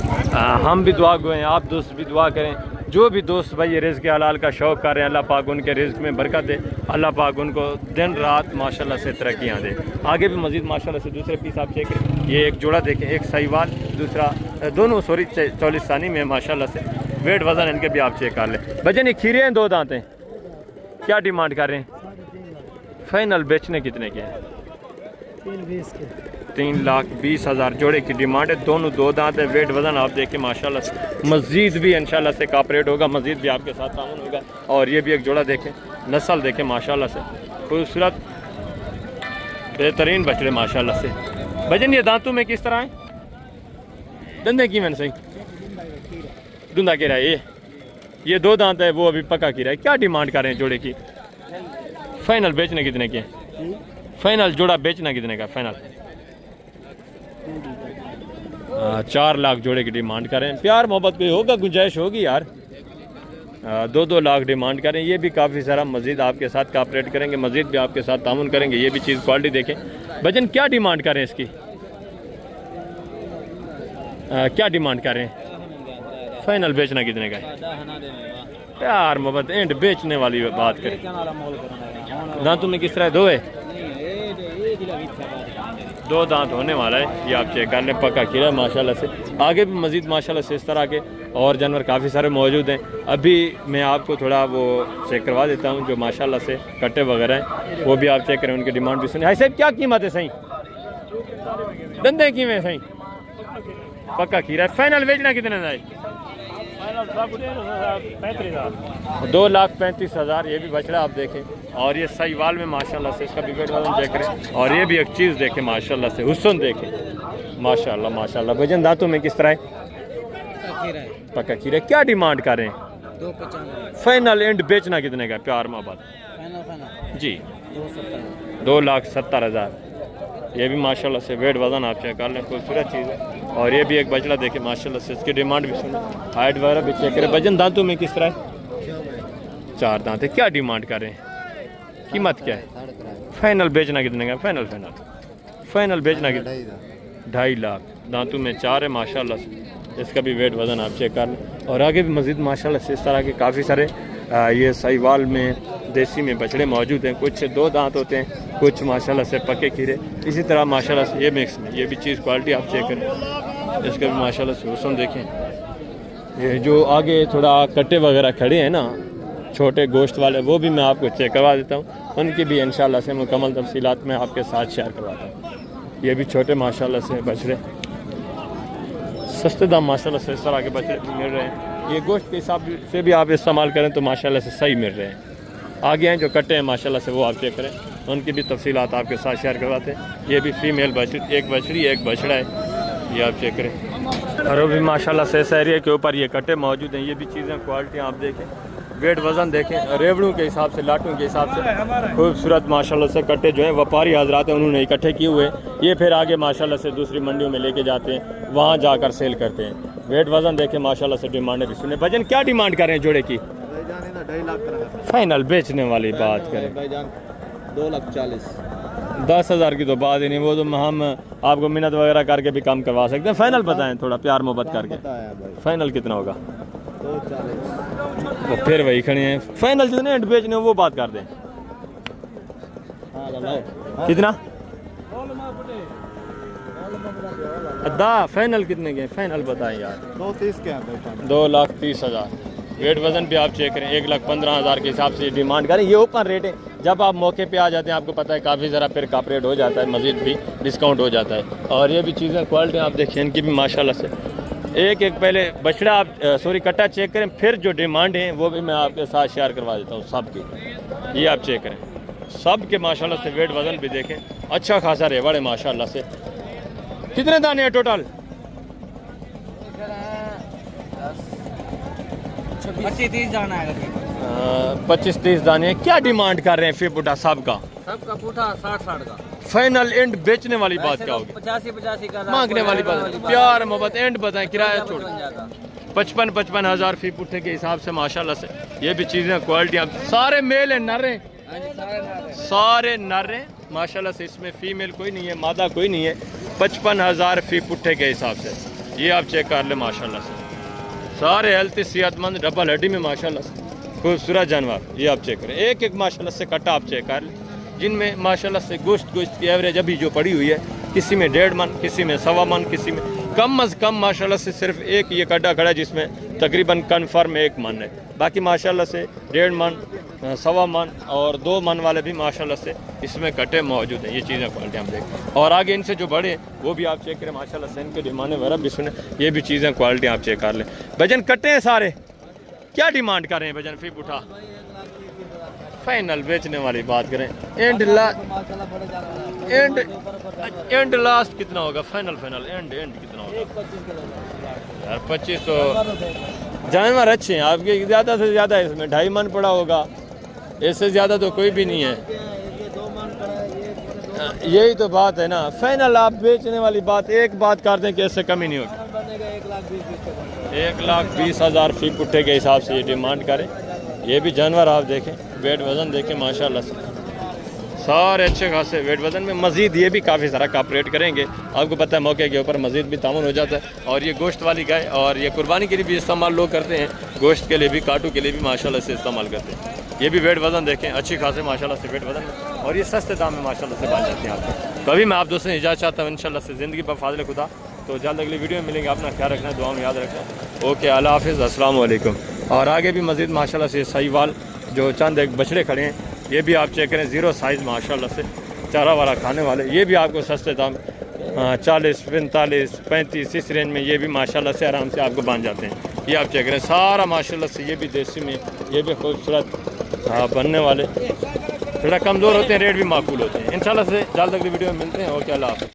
हम भी दुआ गए हैं, आप दोस्त भी दुआ करें। जो भी दोस्त भाई ये रिज़्क़ हलाल का शौक़ कर रहे हैं, अल्लाह पाक उनके रिज़्क़ में बरकत दे। अल्लाह पाक उनको दिन रात माशाल्लाह से तरक्कियाँ दे। आगे भी मज़ीद माशाल्लाह से दूसरे पीस आप चेक करें। ये एक जोड़ा देखें, एक साहिवाल, दूसरा दोनों सॉरी चौलिस्तानी में माशाल्लाह से। वेट वज़न इनके भी आप चेक कर लें। भजन ये खीरे हैं, 2 दांत हैं। क्या डिमांड कर रहे हैं? फाइनल बेचने कितने के हैं? 3,20,000 जोड़े की डिमांड है। दोनों 2 दांत है। वेट वज़न आप देखें माशाल्लाह से। मज़ीद भी इंशाल्लाह से कॉपरेट होगा, मज़ीद भी आपके साथ ताउन होगा। और ये भी एक जोड़ा देखें, नस्ल देखें माशाल्लाह से, खूबसूरत बेहतरीन बछड़े माशाल्लाह से। भजन ये दांतों में किस तरह है? धंधे की मैंने सही धुंधा कीरा है। ये 2 दांत है, वो अभी पका कीरा है। क्या डिमांड कर रहे हैं जोड़े की? फाइनल बेचने कितने के? फाइनल जोड़ा बेचना कितने का? फाइनल 4 लाख जोड़े की डिमांड करें। प्यार मोहब्बत पे होगा, गुंजाइश होगी यार। 2-2 लाख डिमांड करें। ये भी काफ़ी सारा मज़ीद आपके साथ कॉपरेट करेंगे, मज़ीद भी आपके साथ तामुन करेंगे। ये भी चीज़ क्वालिटी देखें। भजन क्या डिमांड करें इसकी? क्या डिमांड कर रहे हैं? फाइनल बेचना कितने का है? यार मोहब्बत एंड बेचने वाली बात करें। दांतों में किस तरह दो है? दो दांत होने वाला है, ये आप चेक कर लें, पक्का खीरा है माशाल्लाह से। आगे भी मज़ीद माशाल्लाह से इस तरह के और जानवर काफ़ी सारे मौजूद हैं। अभी मैं आपको थोड़ा वो चेक करवा देता हूँ जो माशाल्लाह से कट्टे वगैरह हैं, वो भी आप चेक करें, उनकी डिमांड भी सुने। हाई साहब क्या कीमत है सही? धंधे की में सही पक्का खीरा है। फाइनल बेचना कितने का है? 2,35,000। ये भी बछड़ा आप देखें, और ये साहिवाल में माशाल्लाह से इसका भी वेट वजन चेक करें, और ये भी एक चीज़ देखें माशाल्लाह से, हुस्न देखें माशाल्लाह माशाल्लाह। वजन दांतों में किस तरह है? पक्का खीरा। क्या डिमांड कर रहे हैं? 2,95,000। फाइनल एंड बेचना कितने का? प्यार मोहब्बत जी 2,70,000। ये भी माशाल्लाह से वेट वजन आप चेक कर लें, खूबसूरत चीज़ है। और ये भी एक बछड़ा देखे माशाल्लाह से, इसकी डिमांड भी सुने, हाइट वगैरह भी चेक करें। वजन दांतों में किस तरह है? 4 दांत है। क्या डिमांड कर रहे हैं? कीमत क्या है? फाइनल बेचना कितने का? फाइनल बेचना कितना? 2.5 लाख। दांतों में 4 है माशाल्लाह से, इसका भी वेट वजन आप चेक कर लें। और आगे भी मज़ीद माशाल्लाह से इस तरह के काफ़ी सारे ये साहिवाल में देसी में बछड़े मौजूद हैं। कुछ 2 दांत होते हैं, कुछ माशाल्लाह से पक्के खीरे, इसी तरह माशाल्लाह से ये मिक्स में। ये भी चीज़ क्वालिटी आप चेक करें, इसका भी माशाल्लाह से हुस्न देखें। ये जो आगे थोड़ा कट्टे वगैरह खड़े हैं ना छोटे गोश्त वाले, वो भी मैं आपको चेक करवा देता हूँ, उनकी भी इंशाल्लाह से मुकम्मल तफसीलात मैं आपके साथ शेयर करवाता हूँ। ये भी छोटे माशाल्लाह से बछड़े, सस्ते दाम माशाल्लाह से इस तरह के बछड़े मिल रहे हैं। ये गोश्त के हिसाब से भी आप इस्तेमाल करें तो माशाल्लाह से सही मिल रहे हैं। आगे हैं जो कट्टे हैं माशाल्लाह से, वो आप चेक करें, उनकी भी तफसीलात आपके साथ शेयर करवाते हैं। ये भी फीमेल बछड़ी, एक बछड़ी एक बछड़ा है, ये आप चेक करें। और वो भी माशाल्लाह से इस एरिया के ऊपर ये कट्टे मौजूद हैं। ये भी चीज़ें क्वालिटी आप देखें, वेट वज़न देखें, रेवड़ों के हिसाब से, लाटों के हिसाब से खूबसूरत माशाल्लाह से कट्टे जो हैं व्यापारी हजरात हैं उन्होंने इकट्ठे किए हुए, ये फिर आगे माशाल्लाह से दूसरी मंडियों में लेके जाते हैं, वहाँ जाकर सेल करते हैं। वेट वज़न देखें माशाल्लाह से, डिमांडें भी सुने। वजन क्या डिमांड कर रहे हैं जोड़े की? 2.5 लाख। फाइनल बेचने वाली बात करें 2,40,000। 10,000 की तो बात ही नहीं, वो तो हम आपको मिन्नत वगैरह करके भी कम करवा सकते हैं। फाइनल बताएं थोड़ा प्यार मोहब्बत करके, फाइनल कितना होगा? 2,40,000। वो फिर वही खड़े हैं। फाइनल जितने एंड बेचने वो बात कर दें। कितना? अद्दा फाइनल कितने के? फाइनल बताएं यार। 2,30,000 के हैं। 2,30,000। वेट वजन भी आप चेक करें, 1,15,000 के हिसाब से डिमांड करें। ये ओपन रेट है, जब आप मौके पे आ जाते हैं आपको पता है काफ़ी ज़रा फिर काप रेट हो जाता है, मज़ीद भी डिस्काउंट हो जाता है। और ये भी चीज़ें क्वालिटी आप देखिए इनकी भी माशाल्लाह से। एक पहले बछड़ा आप कट्टा चेक करें, फिर जो डिमांड है वो भी मैं आपके साथ शेयर करवा देता हूँ सब की। ये आप चेक करें, सब के माशाल्लाह से वेट वजन भी देखें, अच्छा खासा रेवड़ है माशाल्लाह से। कितने दाने हैं टोटल? 25-30 दाना है। 25-30 दाने हैं। क्या डिमांड कर रहे हैं फिर बुढ़ा साहब का? सबका पूठा 60-60 का। फाइनल एंड बेचने वाली बात क्या होगी? 85-85 का मांगने वाली बात, प्यार मोहब्बत एंड बताएं, किराया छोड़ 55-55 हज़ार फी पुट्ठे के हिसाब से माशाल्लाह से। ये भी चीज़ें क्वालिटी सारे मेल हैं, नर हैं, सारे नर हैं माशाल्लाह से, इसमें फीमेल कोई नहीं है, मादा कोई नहीं है। 55,000 फी पुट्ठे के हिसाब से ये आप चेक कर ले माशाल्लाह से। सारे हेल्थी सेहतमंद डबल हड्डी में माशाल्लाह से खूबसूरत जानवर, ये आप चेक करें। एक माशाल्लाह से कट्टा आप चेक कर लें, जिनमें माशाल्लाह से गोश्त की एवरेज अभी जो पड़ी हुई है, किसी में 1.5 मन, किसी में 1.25 मन, किसी में कम अज़ कम माशाल्लाह से सिर्फ एक ये कट्टा खड़ा है जिसमें तकरीबन कन्फर्म 1 मन है। बाकी माशाल्लाह से 1.5 मन, 1.25 मन और 2 मन वाले भी माशाल्लाह से इसमें कट्टे मौजूद हैं। ये चीज़ें क्वालिटी हम देखें, और आगे इनसे जो बड़े वो भी आप चेक करें माशाल्लाह से, इनके डिमांड वगैरह भी सुने। ये भी चीज़ें क्वालिटी आप चेक कर लें। वजन कट्टे हैं सारे। क्या डिमांड कर रहे हैं वजन फिर उठा? फाइनल बेचने वाली बात करें, एंड लास्ट कितना होगा? फाइनल एंड कितना होगा यार? 25 तो जानवर अच्छे हैं आपके, ज़्यादा से ज़्यादा इसमें 2.5 मन पड़ा होगा, इससे ज़्यादा तो कोई भी नहीं है। यही तो बात है ना, फाइनल आप बेचने वाली बात, एक बात कर दें कि इससे कमी नहीं होगी। 1,20,000 फी पुट्ठे के हिसाब से ये डिमांड करें। ये भी जानवर आप देखें, वेट वज़न देखें माशाल्लाह से, सारे अच्छे खासे वेट वजन में। मज़ीद ये भी काफ़ी सारा कॉपरेट करेंगे, आपको पता है मौके के ऊपर मज़ीद भी तामुन हो जाता है। और ये गोश्त वाली गाय, और ये कुर्बानी के लिए भी इस्तेमाल लोग करते हैं, गोश्त के लिए भी, काटू के लिए भी माशाल्लाह से इस्तेमाल करते हैं। ये भी वेट वजन देखें, अच्छी खासे माशाल्लाह से वेट वजन, और ये सस्ते दाम में माशाल्लाह से बन जाती हैं आपको। तो अभी मैं आप दोस्तों से इजाज़त चाहता हूँ इंशाल्लाह से, ज़िंदगी पर फाज़िल खुदा। तो जल्द अगली वीडियो में मिलेंगे, अपना ख्याल रखना, दुआ में याद रखना। ओके, अल्लाह हाफ़िज़, अस्सलाम वालेकुम। और आगे भी मज़ीद माशाल्लाह से साहिवाल जो चंद एक बछड़े खड़े हैं, ये भी आप चेक करें, ज़ीरो साइज़ माशाल्लाह से, चारा वाला खाने वाले, ये भी आपको सस्ते दाम 40, 45, 35 इस रेंज में ये भी माशाल्लाह से आराम से आपको बन जाते हैं। ये आप चेक करें सारा माशाल्लाह से, ये भी देसी में, ये भी खूबसूरत बनने वाले, थोड़ा कमज़ोर होते हैं, रेट भी माकूल होते हैं। इंशाल्लाह से जल्द अगली वीडियो में मिलते हैं। ओके, अल्लाह हाफ़िज़।